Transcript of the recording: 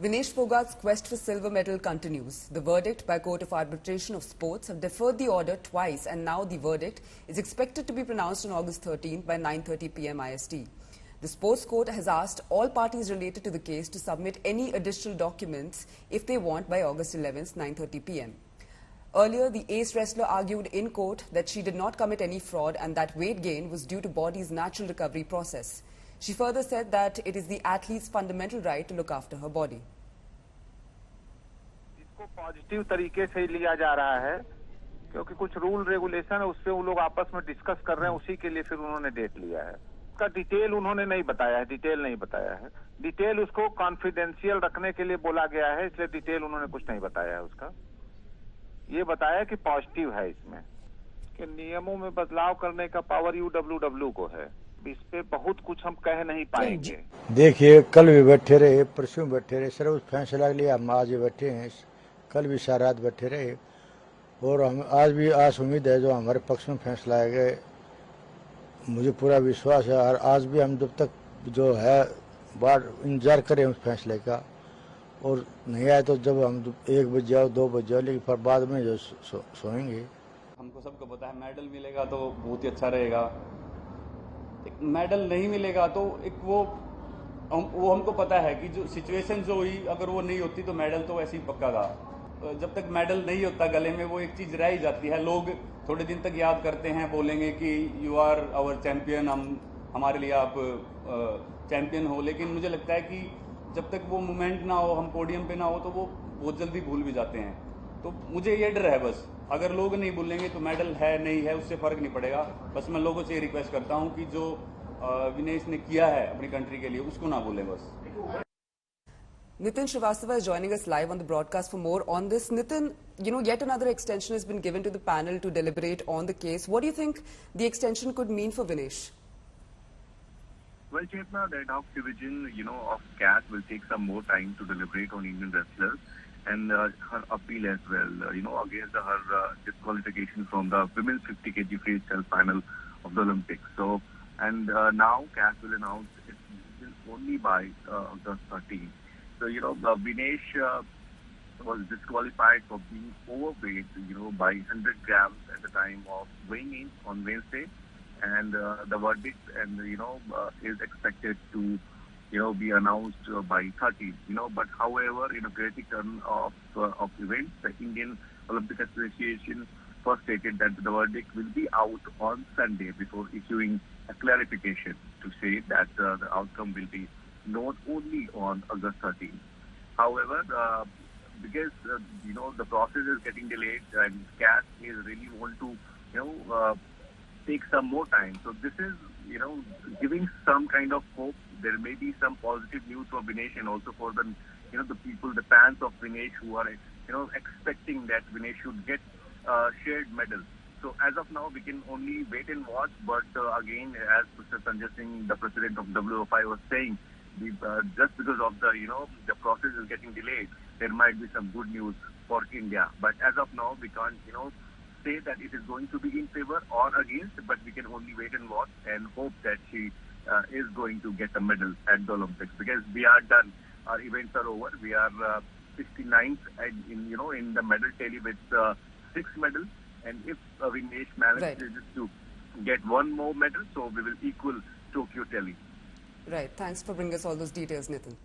Vinesh Phogat's quest for silver medal continues. The verdict by Court of Arbitration of Sports have deferred the order twice, and now the verdict is expected to be pronounced on August 13 by 9:30 p.m. IST. The sports court has asked all parties related to the case to submit any additional documents if they want by August 11, 9:30 p.m. Earlier, the ace wrestler argued in court that she did not commit any fraud and that weight gain was due to body's natural recovery process. She further said that it is the athlete's fundamental right to look after her body. इसको positive तरीके से लिया जा रहा है क्योंकि कुछ rule regulation है, उस पे वो लोग आपस में डिस्कस कर रहे हैं, उसी के लिए फिर उन्होंने डेट लिया है। उसका डिटेल उन्होंने नहीं बताया है, डिटेल उसको कॉन्फिडेंशियल रखने के लिए बोला गया है, इसलिए डिटेल उन्होंने कुछ नहीं बताया है। उसका ये बताया कि पॉजिटिव है, इसमें कि नियमों में बदलाव करने का पावर यूडब्ल्यूडब्ल्यू को है। इस पे बहुत कुछ हम कह नहीं पाएंगे। देखिए, कल भी बैठे रहे, परसों बैठे रहे, सर उस फैसला के लिए हम आज बैठे हैं, कल भी सारी रात बैठे रहे और हम आज भी आस उम्मीद है जो हमारे पक्ष में फैसला आएगा। मुझे पूरा विश्वास है और आज भी हम जब तक जो है बार इंतजार करें उस फैसले का, और नहीं आए तो जब हम 1 बज जाओ 2 बज जाओ, लेकिन फिर बाद में जो सोएंगे। हमको सबको पता है मेडल मिलेगा तो बहुत ही अच्छा रहेगा, एक मेडल नहीं मिलेगा तो एक वो हमको पता है कि जो सिचुएशन जो हुई अगर वो नहीं होती तो मेडल तो वैसे ही पक्का था। जब तक मेडल नहीं होता गले में वो एक चीज़ रह ही जाती है। लोग थोड़े दिन तक याद करते हैं, बोलेंगे कि यू आर आवर चैम्पियन, हमारे लिए आप चैम्पियन हो, लेकिन मुझे लगता है कि जब तक वो मोमेंट ना हो, हम पोडियम पे ना हो, तो वो बहुत जल्दी भूल भी जाते हैं। तो मुझे ये डर है बस, अगर लोग नहीं भूलेंगे तो मेडल है नहीं है उससे फ़र्क नहीं पड़ेगा। बस मैं लोगों से ये रिक्वेस्ट करता हूँ कि जो विनेश ने किया है अपनी कंट्री के लिए उसको ना भूलें बस। Nitin Srivastava is joining us live on the broadcast for more on this. Nitin, yet another extension has been given to the panel to deliberate on the case. What do you think the extension could mean for Vinesh? Well, Chetna, the ad hoc division, of CAS will take some more time to deliberate on Indian wrestlers and her appeal as well, against her disqualification from the women's 50 kg freestyle final of the Olympics. So, and now CAS will announce it only by August 13. So, Vinesh was disqualified for being overweight, by 100 grams at the time of weighing in on Wednesday. And the verdict is expected to be announced by 30. But however, in a great turn of events, the Indian Olympic Association first stated that the verdict will be out on Sunday before issuing a clarification to say that the outcome will be known only on August 13. However, because the process is getting delayed and CAS is really want to take some more time. So this is, giving some kind of hope. There may be some positive news for Vinesh and also for the, the people, the fans of Vinesh who are, expecting that Vinesh should get shared medal. So as of now, we can only wait and watch. But again, as Mr. Sanjay Singh, the president of WFI, was saying, just because of the, the process is getting delayed, there might be some good news for India. But as of now, we can't, say that it is going to be in favor or against, but we can only wait and watch and hope that she is going to get a medal at the Olympics, because we are done. Our events are over. We are 69th in the medal tally with 6 medals, and if Vinesh manages to get one more medal, so we will equal Tokyo tally. Right. Thanks for bringing us all those details, Nitin.